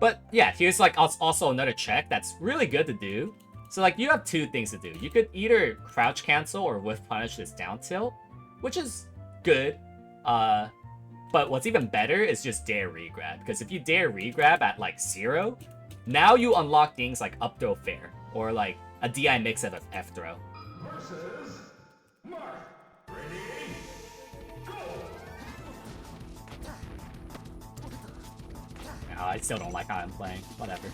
But yeah, here's like also another check that's really good to do. So like you have two things to do. You could either crouch cancel or whiff punish this down tilt, which is good. But what's even better is just dare regrab, because if you dare regrab at like 0, now you unlock things like up throw fair or like a DI mix of F throw. Versus Marth. Ready? Go. No, I still don't like how I'm playing. Whatever.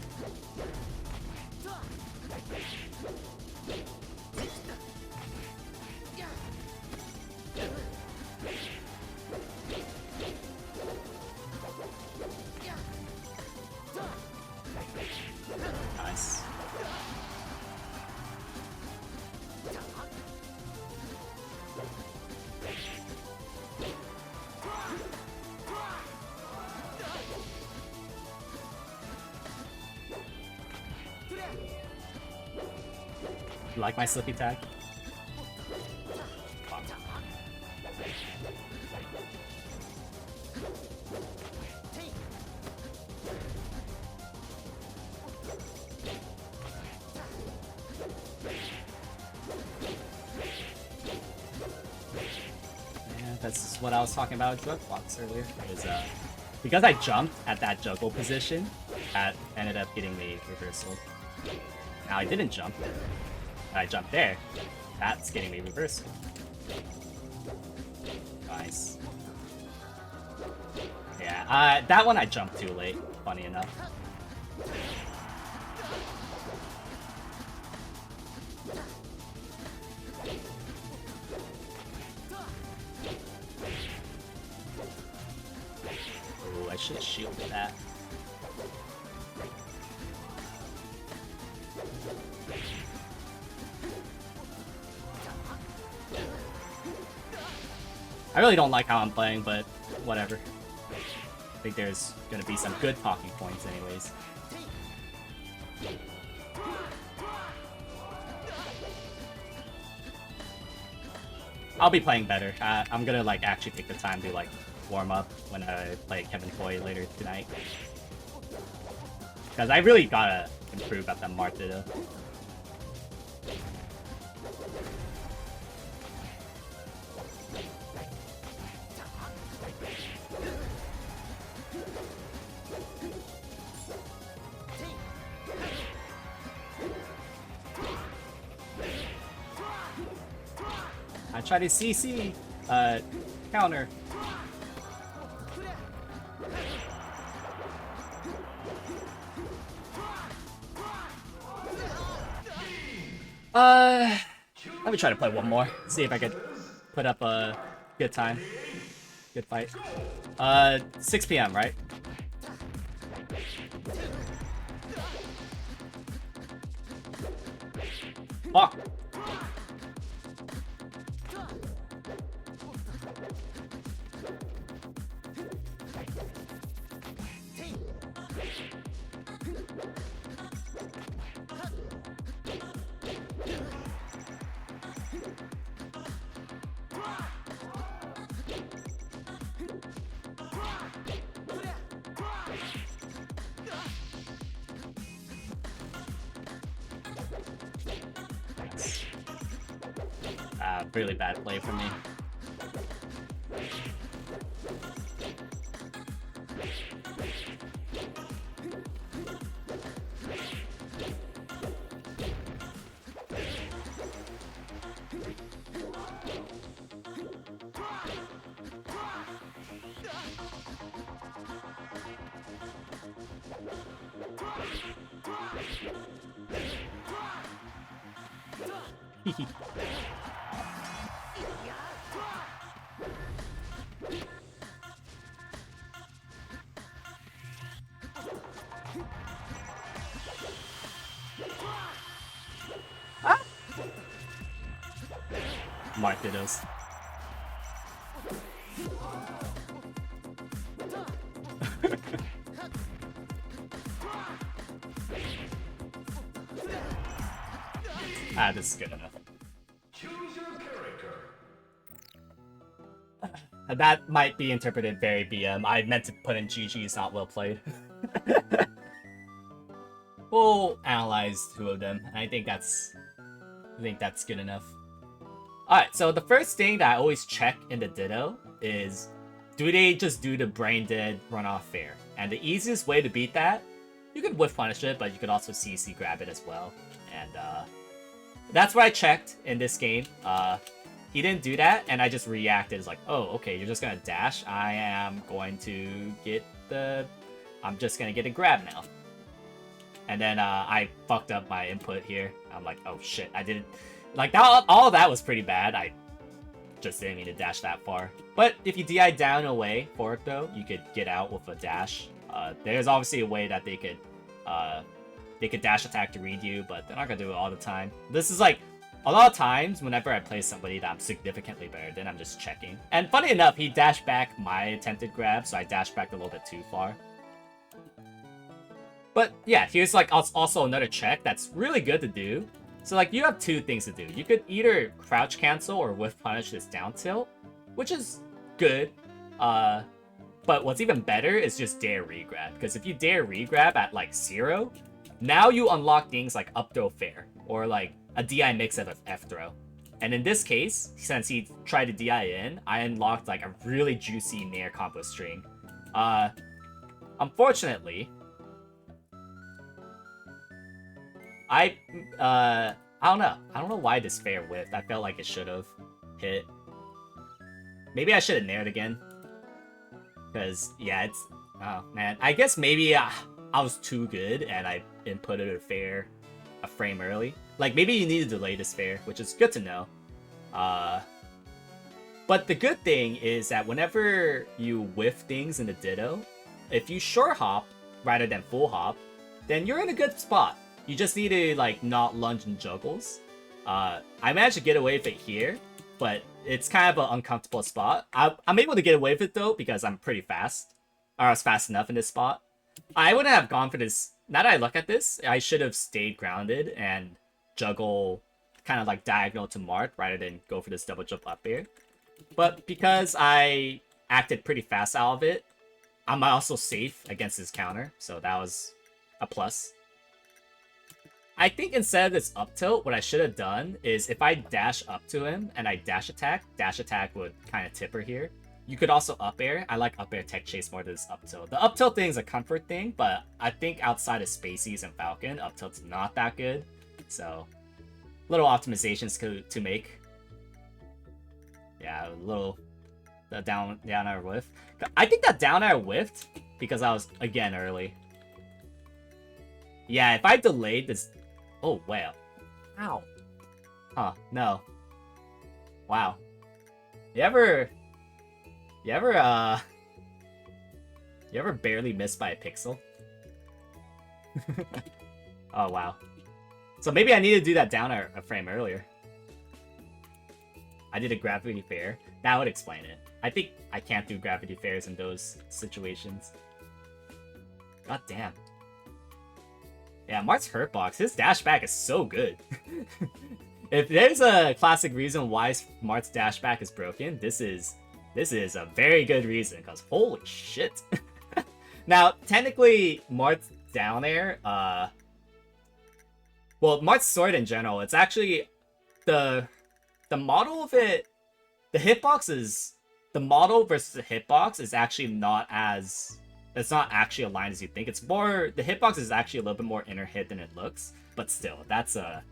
Nice. You like my Slippi tag? That's what I was talking about jug blocks earlier. Is because I jumped at that juggle position, that ended up getting me reversal. Now I didn't jump. I jumped there. That's getting me reversal. Nice. Yeah, that one I jumped too late, funny enough. Ooh, I should have shielded that. I really don't like how I'm playing, but whatever. I think there's gonna be some good talking points anyways. I'll be playing better. I'm gonna like actually take the time to like warm up when I play Kevin Foy later tonight. Because I really gotta improve at that Marth Ditto. I try to CC, counter. Let me try to play one more. See if I could put up a good time. Good fight. 6 PM, right? Fuck! Really bad play for me. Marth Dittos. This is good enough. Choose your character. That might be interpreted very BM. I meant to put in GG's not well played. we'll analyze 2 of them. I think that's good enough. Alright, so the first thing that I always check in the Ditto is, do they just do the brain dead runoff fair? And the easiest way to beat that, you could whiff punish it, but you could also CC grab it as well. And that's what I checked in this game. He didn't do that, and I just reacted. It's like, oh, okay, you're just gonna dash. I'm just gonna get a grab now. And then I fucked up my input here. I'm like, oh shit, I didn't... Like, that, all of that was pretty bad. I just didn't mean to dash that far. But if you DI down and away for it, though, you could get out with a dash. There's obviously a way that they could dash attack to read you, but they're not gonna do it all the time. This is like, a lot of times, whenever I play somebody that I'm significantly better than, I'm just checking. And funny enough, he dashed back my attempted grab, so I dashed back a little bit too far. But yeah, here's like also another check that's really good to do. So like, you have 2 things to do. You could either crouch cancel or whiff punish this down tilt, which is good. But what's even better is just dare regrab, because if you dare regrab at like 0, now you unlock things like up throw fair, or like a DI mix of F throw. And in this case, since he tried to DI in, I unlocked like a really juicy Nair combo string. Unfortunately, I don't know. I don't know why this fair whiffed. I felt like it should have hit. Maybe I should have Naired again. Because, yeah, it's... Oh, man. I guess maybe I was too good and I inputted a frame early. Like, maybe you need to delay this fair, which is good to know. But the good thing is that whenever you whiff things in the Ditto, if you short hop rather than full hop, then you're in a good spot. You just need to, like, not lunge and juggles. I managed to get away with it here, but it's kind of an uncomfortable spot. I'm able to get away with it, though, because I'm pretty fast. Or I was fast enough in this spot. I wouldn't have gone for this. Now that I look at this, I should have stayed grounded and juggle kind of like diagonal to Marth rather than go for this double jump up here. But because I acted pretty fast out of it, I'm also safe against his counter, so that was a plus. I think instead of this up tilt, what I should have done is if I dash up to him and I dash attack would kind of tip her here. You could also up air. I like up air tech chase more than this up tilt. The up tilt thing is a comfort thing, but I think outside of Spaceys and Falcon, up tilt's not that good. So, little optimizations to make. Yeah, a little down air whiff. I think that down air whiffed because I was again early. Yeah, if I delayed this. Oh, wow. Ow. Huh, no. Wow. You ever barely miss by a pixel? Oh, wow. So maybe I need to do that down a frame earlier. I did a gravity fair. That would explain it. I think I can't do gravity fairs in those situations. God damn. Yeah, Marth's Hurtbox, his dash back is so good. If there's a classic reason why Marth's dash back is broken, this is a very good reason, because holy shit. Now, technically, Marth's down air, well, Marth's sword in general, it's actually the model of it, the model versus the hitbox is actually not as... It's not actually aligned as you think. It's more, the hitbox is actually a little bit more inner hit than it looks, but still, that's a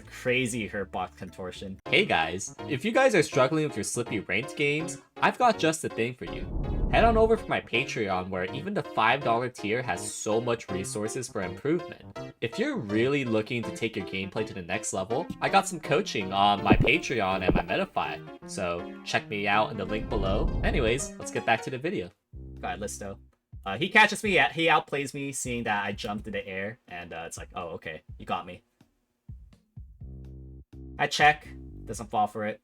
crazy hurtbox contortion. Hey guys, if you guys are struggling with your Slippi ranked games, I've got just the thing for you. Head on over to my Patreon where even the $5 tier has so much resources for improvement. If you're really looking to take your gameplay to the next level, I got some coaching on my Patreon and my Metafy, so check me out in the link below. Anyways, let's get back to the video. Alright, Listo. He catches me, he outplays me, seeing that I jumped in the air, and it's like, oh, okay, you got me. I check, doesn't fall for it.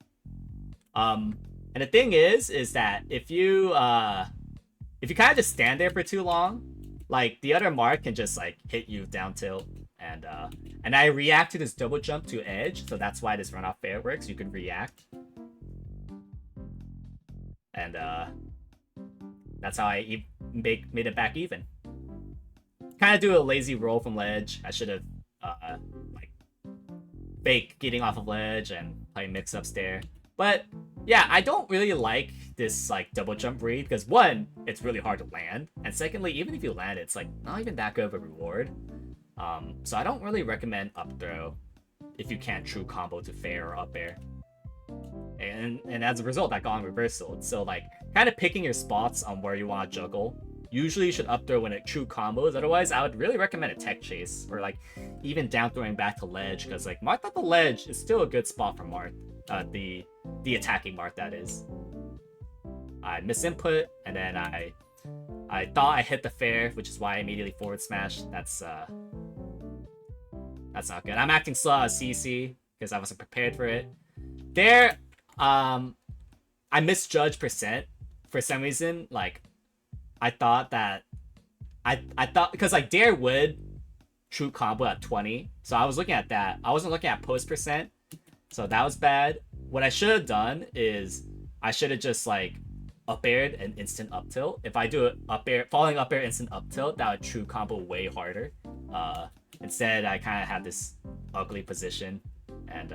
And the thing is that if you kind of just stand there for too long, like the other Marth can just like hit you down tilt, and I react to this double jump to edge, so that's why this runoff fair works. You can react, and that's how I made it back even. kind of do a lazy roll from ledge. I should have like fake getting off of ledge and play mix-ups there. But yeah, I don't really like this like double jump read because one, it's really hard to land, and secondly, even if you land, it's like not even that good of a reward. So I don't really recommend up throw if you can't true combo to fair or up air. And as a result, I got on reversal. So like kind of picking your spots on where you want to juggle. Usually you should up throw when it true combos. Otherwise, I would really recommend a tech chase or like even down throwing back to ledge because like Marth at the ledge is still a good spot for Marth. The attacking Marth, that is. I misinput and then I thought I hit the fair, which is why I immediately forward smashed. That's not good. I'm acting slow as CC because I wasn't prepared for it. There, I misjudged percent for some reason. Like, I thought that I thought because like Dare would true combo at 20, so I was looking at that. I wasn't looking at post percent, so that was bad. What I should have done is I should have just like up aired an instant up tilt. If I do it up air, falling up air instant up tilt, that would true combo way harder. Instead, I kind of have this ugly position, and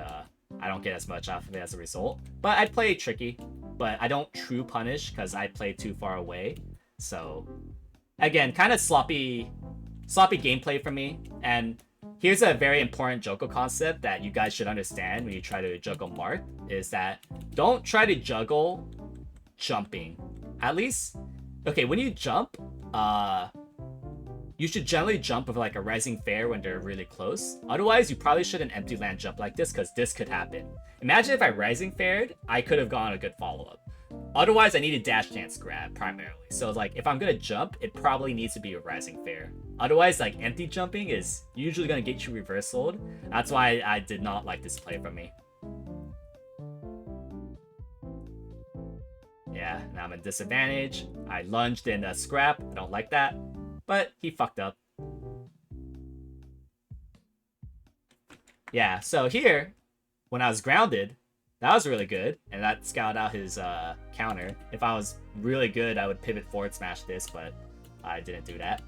I don't get as much off of it as a result. But I play tricky, but I don't true punish because I play too far away. So again, kind of sloppy gameplay for me. And here's a very important juggle concept that you guys should understand when you try to juggle Marth, is that don't try to juggle jumping. At least, okay, when you jump, you should generally jump with like a rising fair when they're really close. Otherwise, you probably shouldn't empty land jump like this because this could happen. Imagine if I rising faired, I could have gone a good follow-up. Otherwise, I need a dash dance grab primarily. So like if I'm gonna jump, it probably needs to be a rising fair. Otherwise, like empty jumping is usually gonna get you reversaled. That's why I did not like this play from me. Yeah, now I'm at disadvantage. I lunged in a scrap. I don't like that. But he fucked up. Yeah, so here, when I was grounded, that was really good. And that scouted out his counter. If I was really good, I would pivot forward smash this, but I didn't do that.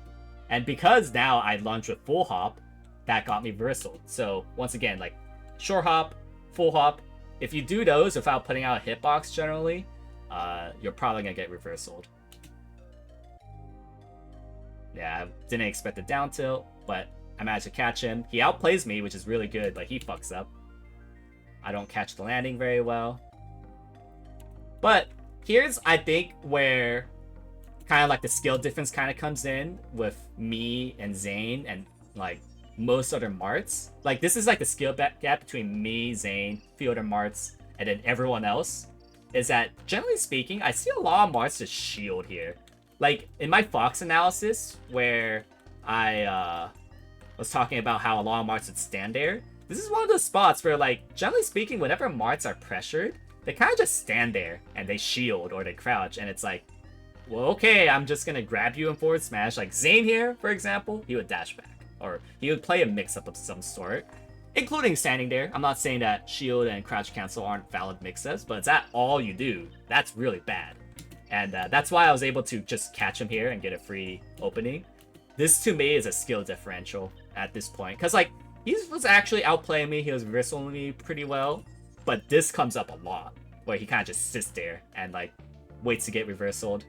And because now I lunge with full hop, that got me reversaled. So once again, like short hop, full hop, if you do those without putting out a hitbox generally, you're probably gonna get reversaled. Yeah, I didn't expect the down tilt, but I managed to catch him. He outplays me, which is really good, but he fucks up. I don't catch the landing very well. But here's, I think, where kind of like the skill difference kind of comes in with me and Zane and like most other Marths. Like this is like the skill gap between me, Zane, few other Marths, and then everyone else. Is that generally speaking, I see a lot of Marths just shield here. Like in my Fox analysis, where I was talking about how a lot of Marths would stand there, this is one of those spots where, like, generally speaking, whenever Marths are pressured, they kind of just stand there and they shield or they crouch, and it's like, well, okay, I'm just gonna grab you and forward smash. Like Zane here, for example, he would dash back, or he would play a mix-up of some sort, including standing there. I'm not saying that shield and crouch cancel aren't valid mix-ups, but is that all you do? That's really bad. And that's why I was able to just catch him here and get a free opening. This, to me, is a skill differential at this point. Because, like, he was actually outplaying me. He was reversaling me pretty well. But this comes up a lot, where he kind of just sits there and, like, waits to get reversaled.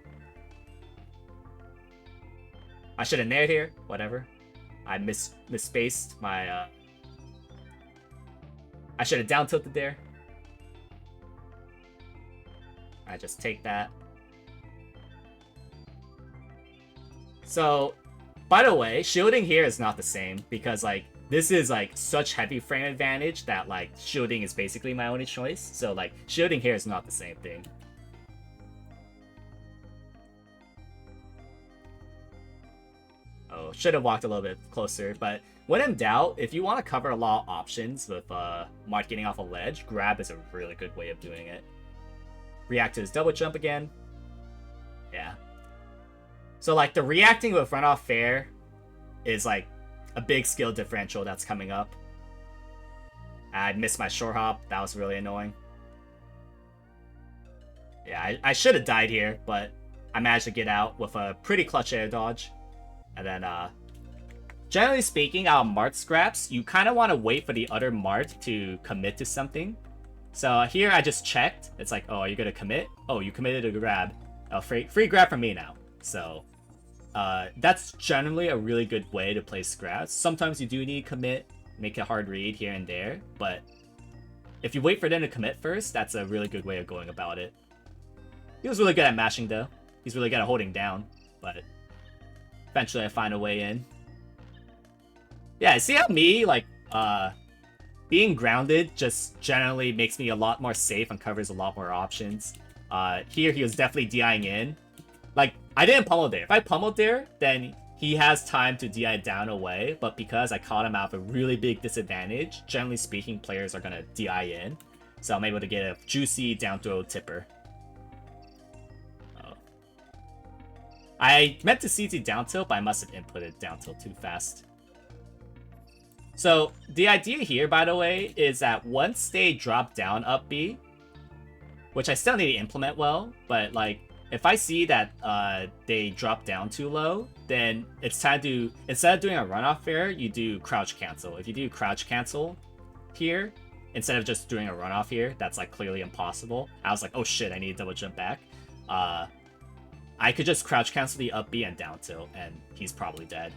I should have nared here. Whatever. I misspaced my... I should have down tilted there. I just take that. So, by the way, shielding here is not the same because, like, this is, like, such heavy frame advantage that, like, shielding is basically my only choice. So, like, shielding here is not the same thing. Oh, should have walked a little bit closer, but when in doubt, if you want to cover a lot of options with Marth getting off a ledge, grab is a really good way of doing it. React to his double jump again. Yeah. So, like, the reacting with runoff fair is, like, a big skill differential that's coming up. I missed my short hop. That was really annoying. Yeah, I should have died here, but I managed to get out with a pretty clutch air dodge. And then generally speaking, out of Marth scraps, you kind of want to wait for the other Marth to commit to something. So here I just checked. It's like, oh, are you gonna commit? Oh, you committed to grab. Oh, free grab from me now. So that's generally a really good way to play scraps. Sometimes you do need to commit, make a hard read here and there, but if you wait for them to commit first, that's a really good way of going about it. He was really good at mashing though. He's really good at holding down, but eventually I find a way in. Yeah, see how me, like, being grounded just generally makes me a lot more safe and covers a lot more options. Here he was definitely DIing in. Like, I didn't pummel there. If I pummeled there, then he has time to DI down away, but because I caught him out of a really big disadvantage, generally speaking, players are gonna DI in. So I'm able to get a juicy down throw tipper. I meant to CT down tilt, but I must have inputted down tilt too fast. So the idea here, by the way, is that once they drop down up B, which I still need to implement well, but like if I see that they drop down too low, then it's time to, instead of doing a runoff fair, you do crouch cancel. If you do crouch cancel here, instead of just doing a runoff here, that's like clearly impossible. I was like, oh shit, I need to double jump back. I could just crouch cancel the up B and down tilt, and he's probably dead.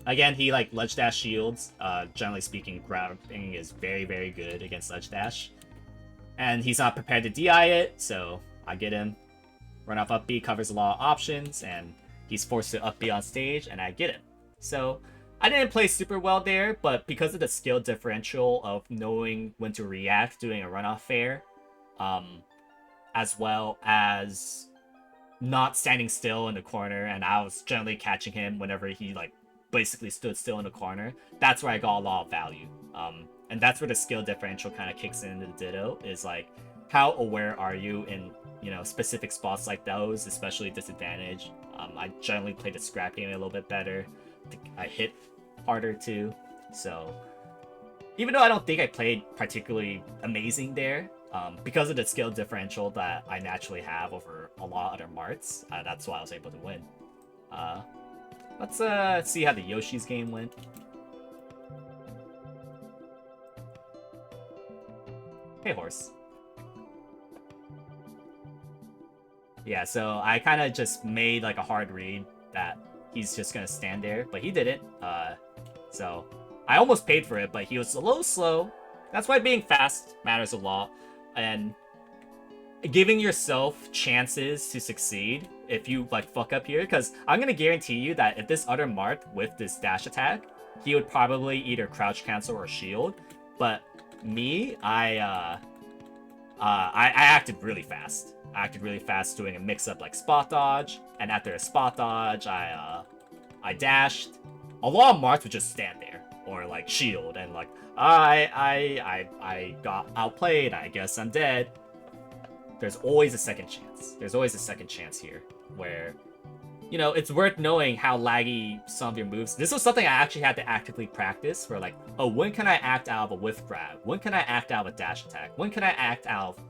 Again, he like ledge dash shields. Generally speaking, grounding is very, very good against ledge dash. And he's not prepared to DI it, so I get him. Run off up B covers a lot of options, and he's forced to up B on stage, and I get him. So I didn't play super well there, but because of the skill differential of knowing when to react, doing a runoff fair, as well as not standing still in the corner, and I was generally catching him whenever he like basically stood still in the corner. That's where I got a lot of value. And that's where the skill differential kind of kicks into the Ditto, is like how aware are you in, you know, specific spots like those, especially disadvantage. I generally play the scrap game a little bit better. I hit harder too. So even though I don't think I played particularly amazing there, because of the skill differential that I naturally have over a lot of other Marths, that's why I was able to win. Let's see how the Yoshi's game went. Hey, horse. Yeah, so I kind of just made like a hard read that he's just gonna stand there, but he didn't. So I almost paid for it, but he was a little slow. That's why being fast matters a lot, and giving yourself chances to succeed if you like fuck up here, because I'm gonna guarantee you that if this other Marth with this dash attack, he would probably either crouch cancel or shield. But me, I acted really fast. I acted really fast doing a mix up like spot dodge, and after a spot dodge, I dashed. A lot of Marth would just stand there or like shield, and like I got outplayed. I guess I'm dead. There's always a second chance. There's always a second chance here where, you know, it's worth knowing how laggy some of your moves. This was something I actually had to actively practice for, like, oh, when can I act out of a whiff grab? When can I act out of a dash attack? When can I act out of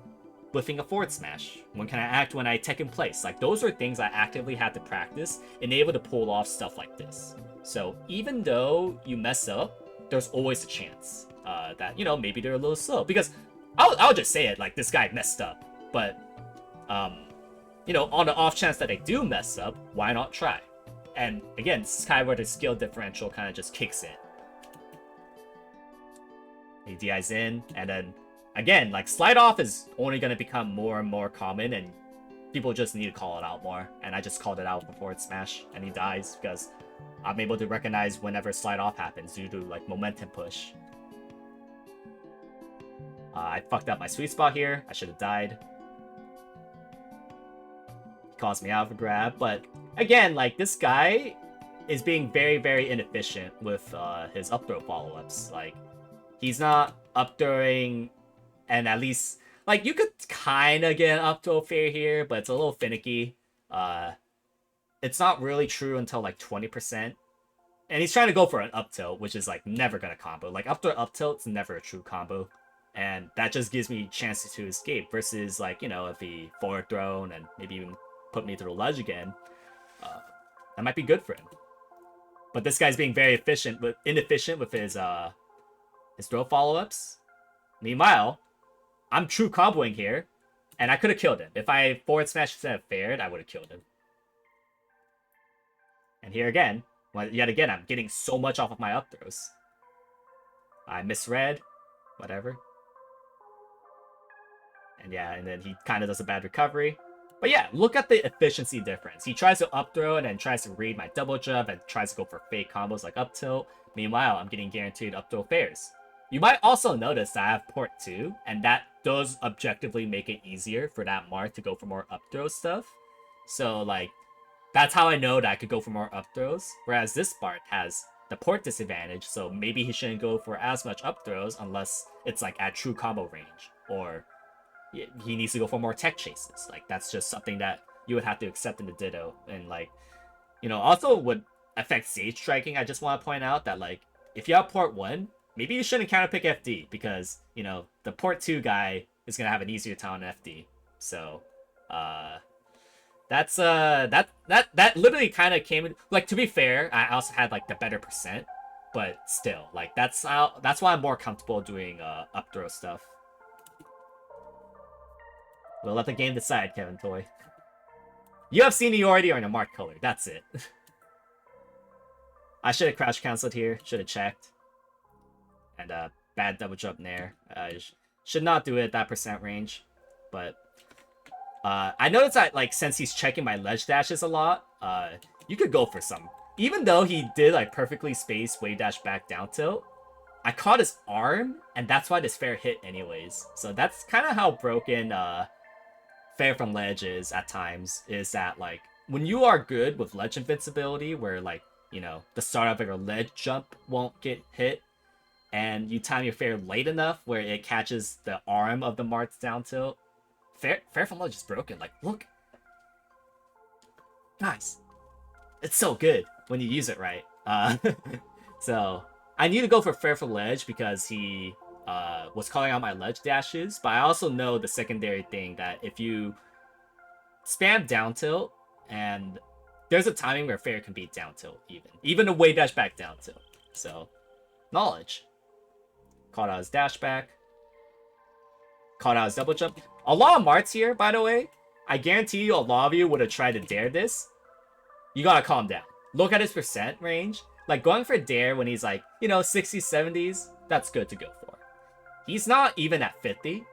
whiffing a forward smash? When can I act when I tech in place? Like, those are things I actively had to practice and able to pull off stuff like this. So even though you mess up, there's always a chance that, you know, maybe they're a little slow. Because I'll just say it, like, this guy messed up. But, you know, on the off chance that they do mess up, why not try? And again, this is kind of where the skill differential kind of just kicks in. He DIs in, and then, again, like, slide off is only going to become more and more common, and people just need to call it out more. And I just called it out before it smash, and he dies, because I'm able to recognize whenever slide off happens due to, like, momentum push. I fucked up my sweet spot here. I should have died. Caused me out of a grab, but again, like, this guy is being very, very inefficient with his up throw follow-ups. Like, he's not up throwing, and at least, like, you could kind of get an up throw fair here, but it's a little finicky. It's not really true until like 20%, and he's trying to go for an up tilt, which is like never gonna combo. Like, up throw up tilt's never a true combo, and that just gives me chances to escape. Versus, like, you know, if he forward thrown and maybe even put me through the ledge again, that might be good for him. But this guy's being very inefficient with his throw follow-ups. Meanwhile, I'm true comboing here, and I could have killed him. If I forward smash instead of fared, I would have killed him. And here again, yet again, I'm getting so much off of my up throws. I misread, whatever. And yeah, and then he kind of does a bad recovery. But yeah, look at the efficiency difference. He tries to up throw and then tries to read my double jump and tries to go for fake combos like up tilt. Meanwhile, I'm getting guaranteed up throw fares. You might also notice that I have port 2, and that does objectively make it easier for that Marth to go for more up throw stuff. So like, that's how I know that I could go for more up throws. Whereas this Marth has the port disadvantage, so maybe he shouldn't go for as much up throws unless it's like at true combo range, or he needs to go for more tech chases. Like, that's just something that you would have to accept in the Ditto. And like, you know, also would affect stage striking. I just want to point out that like, if you have port 1, maybe you shouldn't counter pick FD, because, you know, the port 2 guy is gonna have an easier time on FD. So that's that literally kind of came in, like, to be fair, I also had like the better percent, but still, like, that's why I'm more comfortable doing up throw stuff. We'll let the game decide, Kevin Toy. You have seniority or in a marked color. That's it. I should have crouch canceled here. Should have checked. And bad double jump there. Should not do it at that percent range. But I noticed that, like, since he's checking my ledge dashes a lot, you could go for some. Even though he did like perfectly spaced wave dash back down tilt, I caught his arm, and that's why this fair hit anyways. So that's kind of how broken fair from ledge is at times, is that like, when you are good with ledge invincibility, where like, you know, the start of your ledge jump won't get hit, and you time your fair late enough where it catches the arm of the Marth's down tilt, fair from ledge is broken. Like, look, guys, it's so good when you use it right. So I need to go for fair from ledge because he was calling out my ledge dashes, but I also know the secondary thing that if you spam down tilt, and there's a timing where fair can beat down tilt, even a wave dash back down tilt. So knowledge. Caught out his dash back. Caught out his double jump. A lot of Marths here, by the way. I guarantee you a lot of you would have tried to dare this. You gotta calm down. Look at his percent range. Like, going for dare when he's like, you know, 60s, 70s, that's good to go for. He's not even at 50.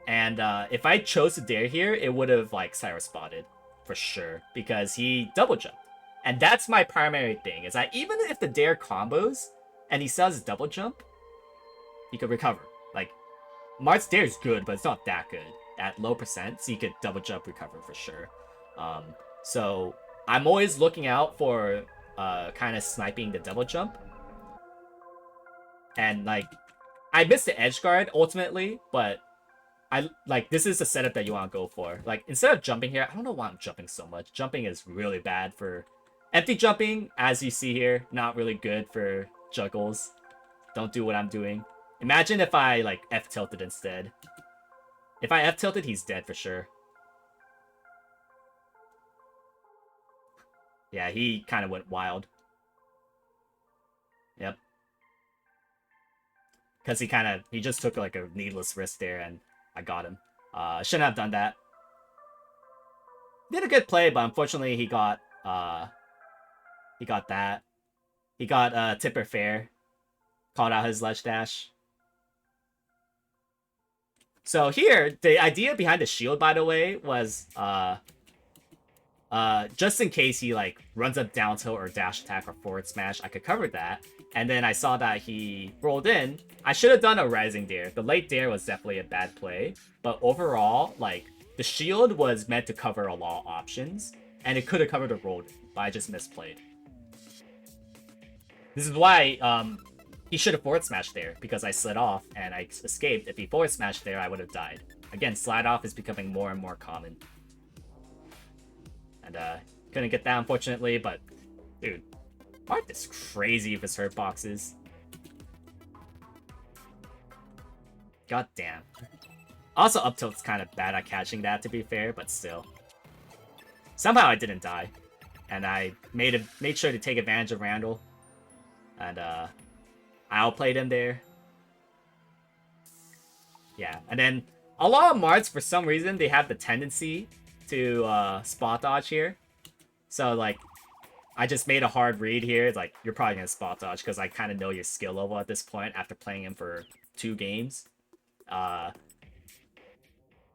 And if I chose to dare here, it would have, like, Cyrus spotted. For sure. Because he double jumped. And that's my primary thing, is that even if the dare combos, and he sells his double jump, he could recover. Like, Marth's dare is good, but it's not that good. At low percent, so you could double jump recover for sure. So I'm always looking out for kind of sniping the double jump. And like, I missed the edge guard ultimately, but this is the setup that you want to go for. Like, instead of jumping here, I don't know why I'm jumping so much. Jumping is really bad for empty jumping, as you see here. Not really good for juggles. Don't do what I'm doing. Imagine if I like F tilted instead. If I F tilted, he's dead for sure. Yeah, he kind of went wild. Yep. Because he just took like a needless risk there, and I got him. Shouldn't have done that. Did a good play, but unfortunately he got that. He got tipper fair. Called out his ledge dash. So here, the idea behind the shield, by the way, was just in case he like runs up down tilt or dash attack or forward smash, I could cover that. And then I saw that he rolled in. I should have done a rising dare. The late dare was definitely a bad play, but overall, like, the shield was meant to cover a lot of options, and it could have covered a roll, but I just misplayed. This is why he should have forward smashed there, because I slid off and I escaped. If he forward smashed there, I would have died. Again, slide off is becoming more and more common. And couldn't get that, unfortunately, but dude, Marth is crazy with his hurt boxes. God damn. Also, up tilt's kind of bad at catching that, to be fair, but still. Somehow I didn't die. and I made sure to take advantage of Randall, and I outplayed him there. Yeah, and then a lot of Marths, for some reason, they have the tendency to spot dodge here. So, like, I just made a hard read here. It's like, you're probably going to spot dodge because I kind of know your skill level at this point after playing him for 2 games.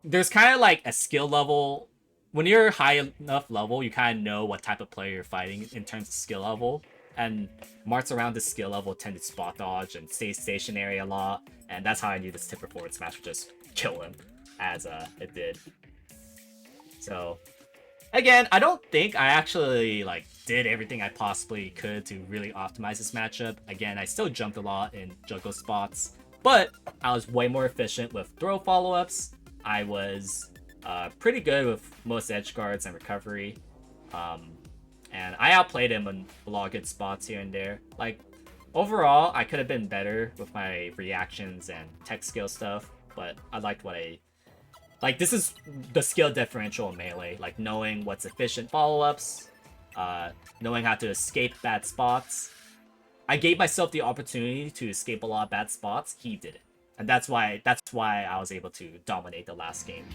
There's kind of like a skill level. When you're high enough level, you kind of know what type of player you're fighting in terms of skill level. And Marths around this skill level tend to spot dodge and stay stationary a lot. And that's how I knew this tipper forward smash would just kill him, as it did. So, again, I don't think I actually like did everything I possibly could to really optimize this matchup. Again, I still jumped a lot in juggle spots, but I was way more efficient with throw follow-ups. I was pretty good with most edge guards and recovery. And I outplayed him in a lot of good spots here and there. Like, overall, I could have been better with my reactions and tech skill stuff, but I liked what I... Like, this is the skill differential in Melee. Like, knowing what's efficient follow-ups, knowing how to escape bad spots. I gave myself the opportunity to escape a lot of bad spots. He did it. And that's why I was able to dominate the last game.